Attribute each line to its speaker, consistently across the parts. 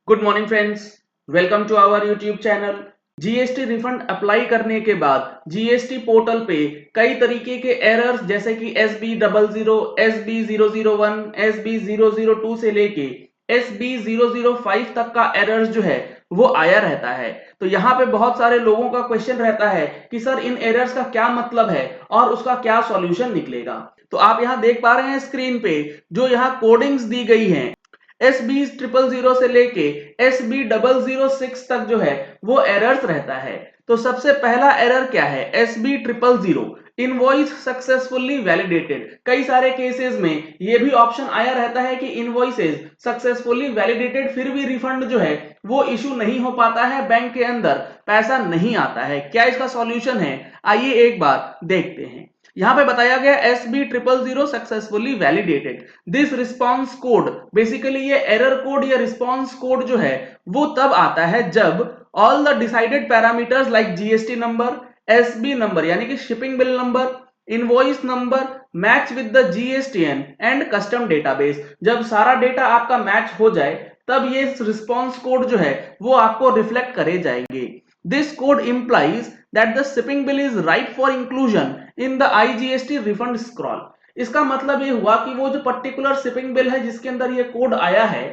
Speaker 1: Good morning friends, welcome to our YouTube channel. GST refund apply करने के बाद GST portal पे कई तरीके के एरर्स जैसे कि SB00, SB001, SB002 से लेके SB005 तक का एरर्स जो है वो आया रहता है। तो यहाँ पे बहुत सारे लोगों का क्वेश्चन रहता है कि सर इन एरर्स का क्या मतलब है और उसका क्या सॉल्यूशन निकलेगा। तो आप यहाँ देख पा रहे हैं स्क्रीन पे जो यहाँ कोडिंग्स दी गई हैं SB000 से लेके SB006 तक जो है वो एरर्स रहता है। तो सबसे पहला एरर क्या है? SB000 invoice successfully validated. कई सारे केसेस में ये भी ऑप्शन आया रहता है कि इनवॉइसेस सक्सेसफुली वैलिडेटेड फिर भी रिफंड जो है वो इशू नहीं हो पाता है, बैंक के अंदर पैसा नहीं आता है। क्या इसका सॉल्यूशन है? आइए एक बार देखते हैं। यहां पे बताया गया SB000 successfully validated. This response code, basically ये एरर कोड या रिस्पॉन्स कोड जो है वो तब आता है जब all the decided parameters like GST number, SB number यानी कि shipping bill number, invoice number match with the GSTN and custom database. जब सारा डेटा आपका मैच हो जाए तब ये रिस्पॉन्स कोड जो है वो आपको रिफ्लेक्ट करे जाएंगे। This code implies that the shipping bill is ripe for inclusion in the IGST refund scroll। इसका मतलब ये हुआ कि वो जो पर्टिकुलर शिपिंग बिल है जिसके अंदर ये कोड आया है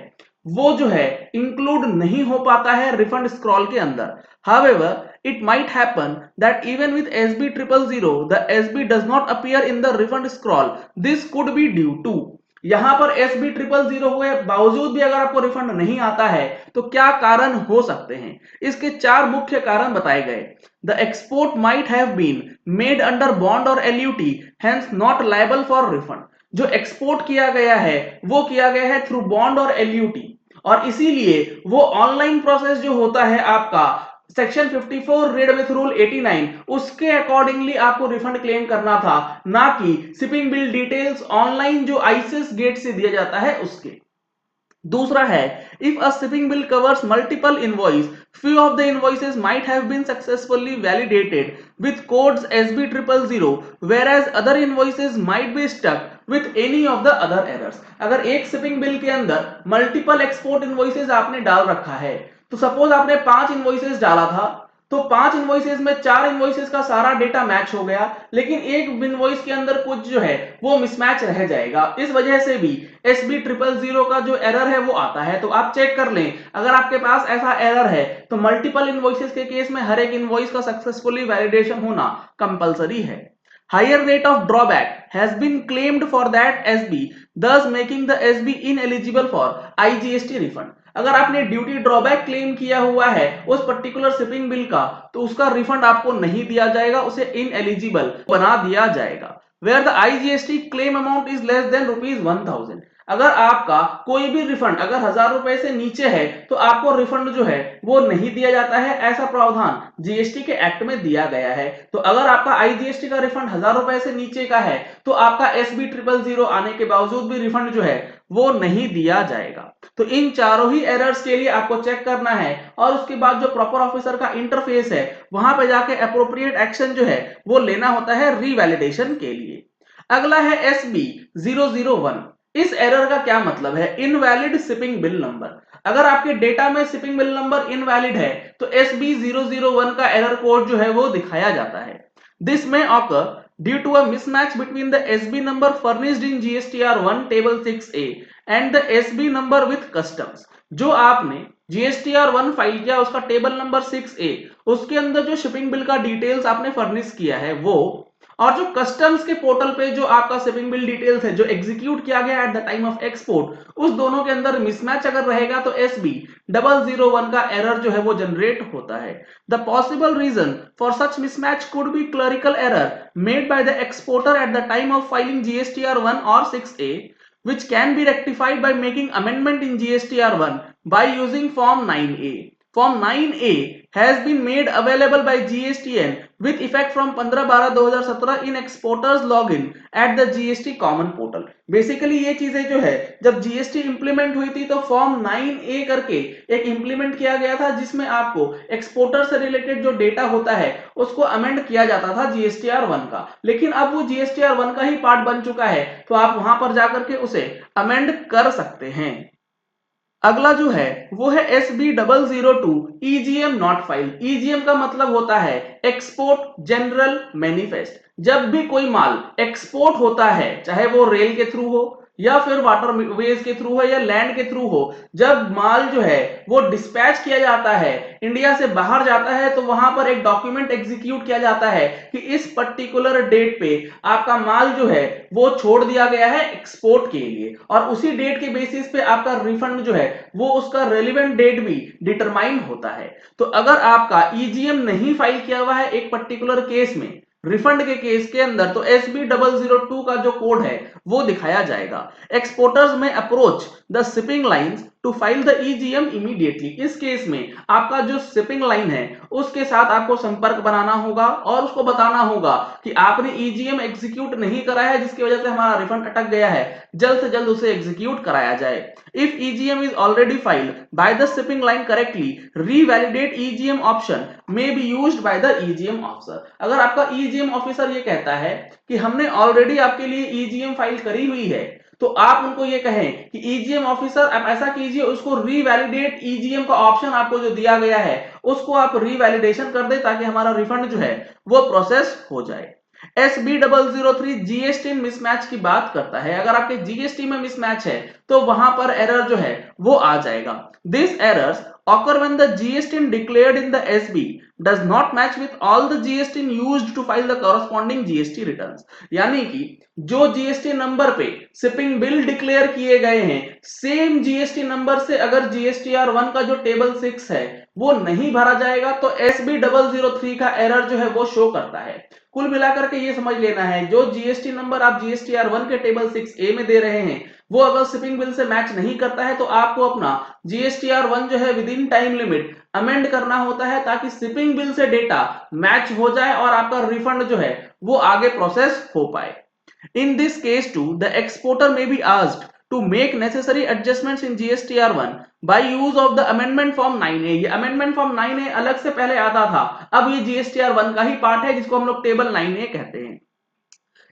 Speaker 1: वो जो है इंक्लूड नहीं हो पाता है रिफंड स्क्रॉल के अंदर। However, it might happen that even with SB000 the SB does not appear in the refund scroll। This could be due to, यहां पर SB000 हुए बावजूद भी अगर आपको रिफंड नहीं आता है तो क्या कारण हो सकते हैं? इसके चार मुख्य कारण बताए गए। The export might have been made under bond और LUT, hence not liable for refund. जो एक्सपोर्ट किया गया है वो किया गया है थ्रू बॉन्ड और एलयूटी, और इसीलिए वो ऑनलाइन प्रोसेस जो होता है आपका सेक्शन 54 रेड विथ रूल 89 उसके अकॉर्डिंगली आपको रिफंड क्लेम करना था, ना कि शिपिंग बिल डिटेल्स ऑनलाइन जो आईसीएस गेट से दिया जाता है उसके। दूसरा है, if a shipping bill covers multiple invoice, few of the invoices might have been successfully validated with codes SB000 whereas other invoices might be stuck with any of the other errors। अगर एक shipping bill के अंदर multiple export invoices आपने डाल रखा है, तो suppose आपने 5 इनवॉइसेस डाला था, तो 5 इनवॉइसेस में 4 इनवॉइसेस का सारा डेटा मैच हो गया, लेकिन एक इनवॉइस के अंदर कुछ जो है वो मिसमैच रह जाएगा। इस वजह से भी SB000 का जो एरर है वो आता है। तो आप चेक कर लें, अगर आपके पास ऐसा एरर है तो मल्टीपल इनवॉइसेस के केस में हर एक इनवॉइस का सक्सेसफुली वैलिडेशन होना कंपलसरी है। Higher rate of drawback has been claimed for that SB, thus making the SB ineligible for IGST refund। अगर आपने ड्यूटी ड्रॉबैक क्लेम किया हुआ है उस पर्टिकुलर शिपिंग बिल का तो उसका रिफंड आपको नहीं दिया जाएगा, उसे इनएलिजिबल बना दिया जाएगा। Where the IGST claim amount is less than ₹1000। अगर आपका कोई भी रिफंड अगर 1000 रुपए से नीचे है तो आपको रिफंड जो है वो नहीं दिया जाता है, ऐसा प्रावधान जीएसटी के एक्ट में दिया गया है। तो अगर आपका आईजीएसटी का रिफंड 1000 रुपए से नीचे का है तो आपका SB000 आने के बावजूद भी रिफंड जो है वो नहीं दिया जाएगा। तो इन चारों ही एरर्स के लिए आपको चेक करना है और उसके बाद जो प्रॉपर ऑफिसर का इंटरफेस है वहां पे जाके अप्रोप्रिएट एक्शन जो है वो लेना होता है रीवैलिडेशन के लिए। अगला है SB001। इस एरर का क्या मतलब है? Invalid shipping bill number. अगर आपके डेटा में शिपिंग बिल नंबर इनवैलिड है तो SB001 का एरर कोड जो है वो दिखाया जाता है। दिस में occur due to a mismatch between the SB number furnished in GSTR1 table 6A and the SB number with customs। जो आपने GSTR1 फाइल किया उसका टेबल नंबर 6A, उसके अंदर जो शिपिंग बिल का डिटेल्स आपने फर्निश किया है वो, और जो कस्टम्स के पोर्टल पे जो आपका शिपिंग बिल डिटेल्स है जो एग्जीक्यूट किया गया eight the time of export, उस दोनों के अंदर मिसमैच अगर रहेगा तो SB001 का एरर जो है वो जनरेट होता है। The possible reason for such mismatch could be clerical error made by the exporter at the time of filing GSTR1 or 6A, which can be rectified by making amendment in GSTR1 by using Form 9A। Form 9A has been made available by GSTN with effect from 15/12/2017 in exporters login at the GST common portal. Basically ये चीजें जो है जब GST implement हुई थी तो form 9A करके एक इंप्लीमेंट किया गया था जिसमें आपको एक्सपोर्टर से रिलेटेड जो डेटा होता है उसको अमेंड किया जाता था GSTR1 का, लेकिन अब वो GSTR1 का ही पार्ट बन चुका है तो आप वहां पर जाकर के उसे अमेंड कर सकते हैं। अगला जो है वो है SB002 EGM not file. EGM का मतलब होता है एक्सपोर्ट जनरल मैनिफेस्ट। जब भी कोई माल एक्सपोर्ट होता है, चाहे वो रेल के थ्रू हो या फिर वाटर वेज के थ्रू हो या लैंड के थ्रू हो, जब माल जो है वो डिस्पैच किया जाता है, इंडिया से बाहर जाता है, तो वहां पर एक डॉक्यूमेंट एग्जीक्यूट किया जाता है कि इस पर्टिकुलर डेट पे आपका माल जो है वो छोड़ दिया गया है एक्सपोर्ट के लिए, और उसी डेट के बेसिस पे आपका रिफंड जो है वो उसका रेलिवेंट डेट भी डिटरमाइन होता है। तो अगर आपका ईजीएम नहीं फाइल किया हुआ है एक पर्टिकुलर केस में, रिफंड के केस के अंदर, तो SB002 का जो कोड है वो दिखाया जाएगा। Exporters may approach the shipping lines to file the EGM immediately. इस केस में आपका जो शिपिंग लाइन है उसके साथ आपको संपर्क बनाना होगा और उसको बताना होगा कि आपने ईजीएम एग्जीक्यूट नहीं करा है, जिसकी वजह से हमारा रिफंड अटक गया है, जल्द से जल्द उसे एग्जीक्यूट कराया जाए। If EGM is already filed by the shipping line correctly, revalidate EGM option may be used by the EGM officer. अगर आपका ईजीएम ऑफिसर ये कहता है कि हमने ऑलरेडी आपके लिए ईजीएम फाइल करी हुई है, तो आप उनको ये कहें कि ईजीएम ऑफिसर आप ऐसा कीजिए, उसको रीवैलिडेट ईजीएम का ऑप्शन आपको जो दिया गया है उसको आप रीवैलिडेशन कर दे, ताकि हमारा रिफंड जो है वो प्रोसेस हो जाए। SB003 जीएसटी मिसमैच की बात करता है। अगर आपके जीएसटी में मिसमैच है तो वहां पर एरर जो है वो आ जाएगा। This errors occur when the GST declared in the SB does not match with all the GST used to file the corresponding GST returns। यानी कि जो जीएसटी नंबर पे शिपिंग बिल डिक्लेयर किए गए हैं, सेम जीएसटी नंबर से अगर GSTR1 का जो टेबल 6 है वो नहीं भरा जाएगा, तो SB003 का एरर जो है वो शो करता है। कुल मिलाकर के ये समझ लेना है, जो जीएसटी नंबर आप GSTR1 के टेबल 6A में दे रहे हैं वो अगर शिपिंग बिल से मैच नहीं करता है, तो आपको अपना GSTR1 जो है with in time limit amend करना होता है, ताकि शिपिंग बिल से डेटा मैच हो जाए और आपका रिफंड जो है वो आगे प्रोसेस हो पाए। In this case too, the exporter may be asked to make necessary adjustments in GSTR1 by use of the amendment form 9A। ये amendment form 9A अलग से पहले आता था, अब ये GSTR1 का ही पार्ट है जिसको हम लोग टेबल 9A कहते हैं।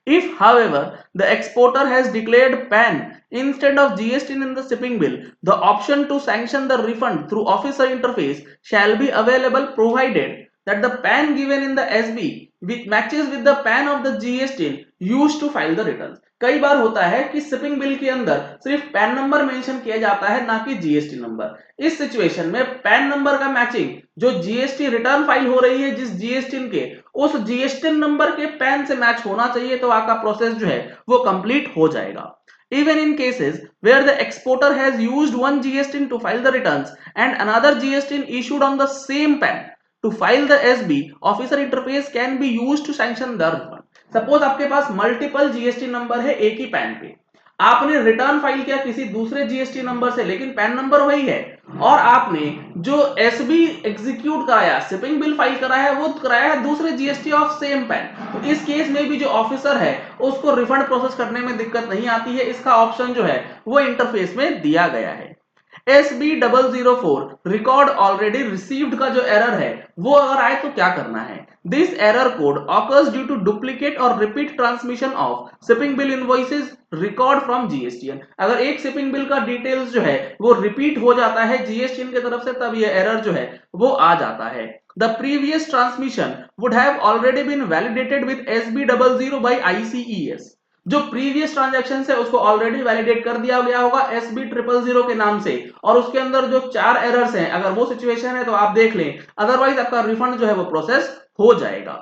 Speaker 1: If, however, the exporter has declared PAN instead of GST in the shipping bill, the option to sanction the refund through officer interface shall be available, provided that the PAN given in the SB which matches with the PAN of the GST used to file the returns। कई बार होता है कि shipping bill के अंदर सिर्फ pan number mention किया जाता है, ना कि जीएसटी नंबर। इस सिचुएशन में पैन नंबर का मैचिंग जो जीएसटी रिटर्न फाइल हो रही है जिस जीएसटी के, उस जीएसटी नंबर के पैन से मैच होना चाहिए, तो आपका प्रोसेस जो है वो कंप्लीट हो जाएगा। Even in cases where the exporter has used one GST to file the returns and another GST issued on the same PAN to file the SB, officer interface can be used to sanction the refund। Suppose आपके पास multiple GST number है एक ही pan पे, आपने return file किया किसी दूसरे GST number से, लेकिन पैन नंबर वही है, और आपने जो एसबी एग्जीक्यूट कराया, शिपिंग बिल फाइल कराया है, वो कराया है दूसरे जीएसटी ऑफ सेम पैन। तो इस केस में भी जो ऑफिसर है उसको रिफंड प्रोसेस करने में दिक्कत नहीं आती है। इसका ऑप्शन जो है वो इंटरफेस में दिया गया है। SB004 रिकॉर्ड ऑलरेडी रिसीव्ड का जो एरर है वो अगर आए तो क्या करना है। This error code occurs due to duplicate और repeat transmission of shipping bill invoices record from GSTN. अगर एक शिपिंग बिल का डिटेल्स जो है वो रिपीट हो जाता है जीएसटीएन की तरफ से, तब ये एरर जो है वो आ जाता है। The previous transmission would have already been validated with SB00 by ICES। जो प्रीवियस ट्रांजैक्शन है उसको ऑलरेडी वैलिडेट कर दिया गया होगा SB000 के नाम से, और उसके अंदर जो 4 एरर्स हैं, अगर वो सिचुएशन है तो आप देख लें, अदरवाइज आपका रिफंड जो है वो प्रोसेस हो जाएगा।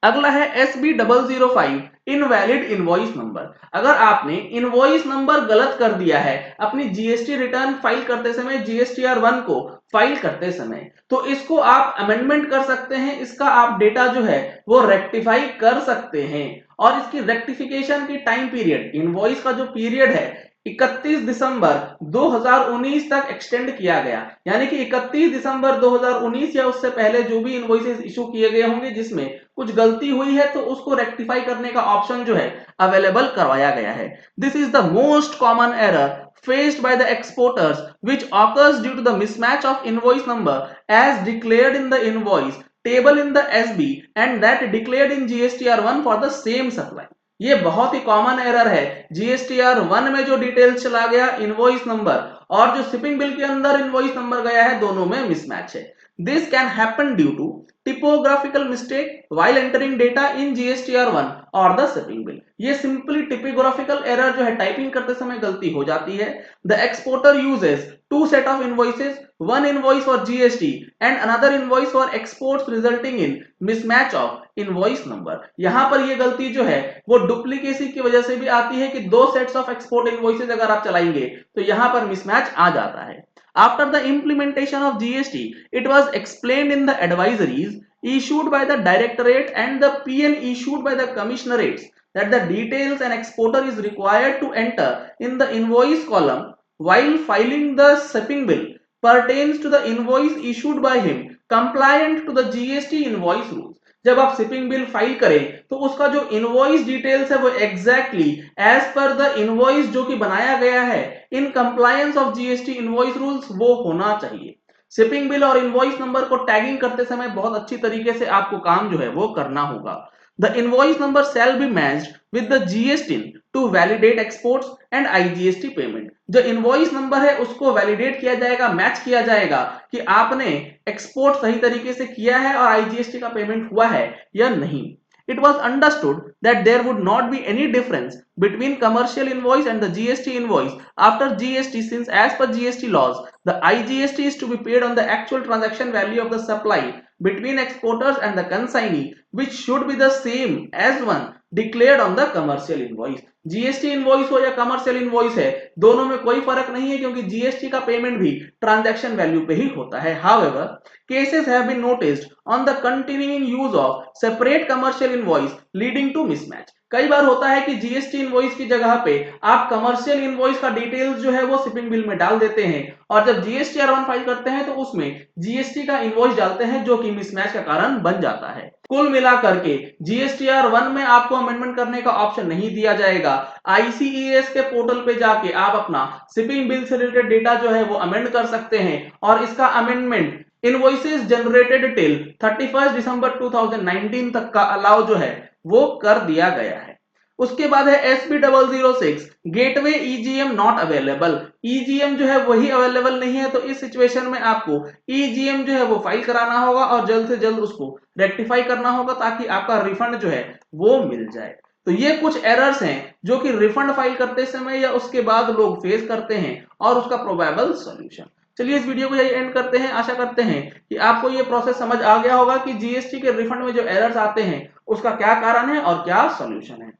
Speaker 1: अगला है SB005 इनवैलिड इनवॉइस नंबर। अगर आपने इनवॉइस नंबर गलत कर दिया है अपनी जीएसटी रिटर्न फाइल करते समय, GSTR1 को फाइल करते समय, तो इसको आप अमेंडमेंट कर सकते हैं, इसका आप डेटा जो है वो रेक्टिफाई कर सकते हैं, और इसकी रेक्टिफिकेशन की टाइम पीरियड, इनवॉइस का जो पीरियड है 31 दिसंबर 2019 तक एक्सटेंड किया गया। यानी कि 31 दिसंबर 2019 या उससे पहले जो भी इनवॉइसेस इशू किए गए होंगे जिसमें कुछ गलती हुई है, तो उसको रेक्टिफाई करने का ऑप्शन जो है अवेलेबल करवाया गया है। This is the most common error faced by the exporters which occurs due to the mismatch of invoice number as declared in the invoice table in the SB and that declared in GSTR1 for the same supply। ये बहुत ही common error है। GSTR1 में जो details चला गया invoice number और जो shipping bill के अंदर इनवॉइस नंबर गया है दोनों में मिसमैच है। This can happen due to typographical mistake while entering data in GSTR1 और the shipping bill। ये सिंपली typographical error जो है टाइपिंग करते समय गलती हो जाती है। The exporter uses two set of invoices, one invoice for GST and another invoice for exports resulting in mismatch of invoice number। यहाँ पर ये गलती जो है वो डुप्लीकेसी की वजह से भी आती है कि दो सेट्स ऑफ एक्सपोर्ट इनवॉइसेज अगर आप चलाएंगे तो यहाँ पर मिसमैच आ जाता है। After the implementation of GST, it was explained in the advisories issued by the Directorate and the PN issued by the Commissionerates that the details an exporter is required to enter in the invoice column while filing the shipping bill pertains to the invoice issued by him compliant to the GST invoice rules। जब आप shipping bill file करें तो उसका जो invoice details है वो exactly as per the invoice जो कि बनाया गया है in compliance of GST invoice rules वो होना चाहिए। शिपिंग बिल और इनवॉइस नंबर को टैगिंग करते समय बहुत अच्छी तरीके से आपको काम जो है वो करना होगा। The invoice number shall be matched with the GST to validate exports and IGST payment। जो इनवॉइस नंबर है उसको वैलिडेट किया जाएगा, मैच किया जाएगा कि आपने एक्सपोर्ट सही तरीके से किया है और आईजीएसटी का पेमेंट हुआ है या नहीं। It was understood that there would not be any difference between commercial invoice and the GST invoice after GST, since as per GST laws, the IGST is to be paid on the actual transaction value of the supply between exporters and the consignee, which should be the same as one declared on the commercial invoice। GST invoice हो या commercial invoice है, दोनों में कोई फर्क नहीं है क्योंकि जीएसटी का पेमेंट भी ट्रांजैक्शन वैल्यू पे ही होता है। However, cases have been noticed on the continuing use of separate commercial invoice leading to mismatch। कई बार होता है कि जीएसटी इनवॉइस की जगह पे आप कमर्शियल इनवॉइस का डिटेल्स जो है वो शिपिंग बिल में डाल देते हैं और जब जीएसटीआर1 फाइल करते हैं तो उसमें जीएसटी का इनवॉइस डालते हैं जो कि मिसमैच का कारण बन जाता है। कुल मिलाकर के जीएसटीआर1 में आपको अमेंडमेंट करने का ऑप्शन नहीं दिया जाएगा। आईसीईएस के पोर्टल पे जाके आप अपना शिपिंग बिल से रिलेटेड डेटा जो है वो अमेंड कर सकते हैं और इसका अमेंडमेंट इनवॉइसेस जनरेटेड टिल 31 दिसंबर 2019 तक का अलाउ जो है वो कर दिया गया है। उसके बाद है SB006 gateway EGM not available. EGM जो है वही अवेलेबल नहीं है तो इस सिचुएशन में आपको ईजीएम जो है वो फाइल कराना होगा और जल्द से जल्द उसको रेक्टिफाई करना होगा ताकि आपका रिफंड जो है वो मिल जाए। तो ये कुछ एरर्स हैं जो कि रिफंड फाइल करते समय या उसके बाद लोग फेस करते हैं और उसका प्रोबेबल सॉल्यूशन। चलिए इस वीडियो को यही एंड करते हैं। आशा करते हैं कि आपको ये प्रोसेस समझ आ गया होगा कि जीएसटी के रिफंड में जो एरर्स आते हैं उसका क्या कारण है और क्या सॉल्यूशन है।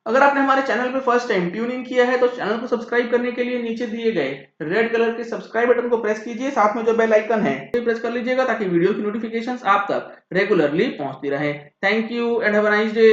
Speaker 1: अगर आपने हमारे चैनल पे फर्स्ट टाइम ट्यून इन किया है तो चैनल को सब्सक्राइब करने के लिए नीचे दिए गए रेड कलर के सब्सक्राइब बटन को प्रेस कीजिए, साथ में जो बेल आइकन है प्रेस कर लीजिएगा ताकि वीडियो की नोटिफिकेशंस आप तक रेगुलरली पहुंचती रहे। Thank you and have a nice day.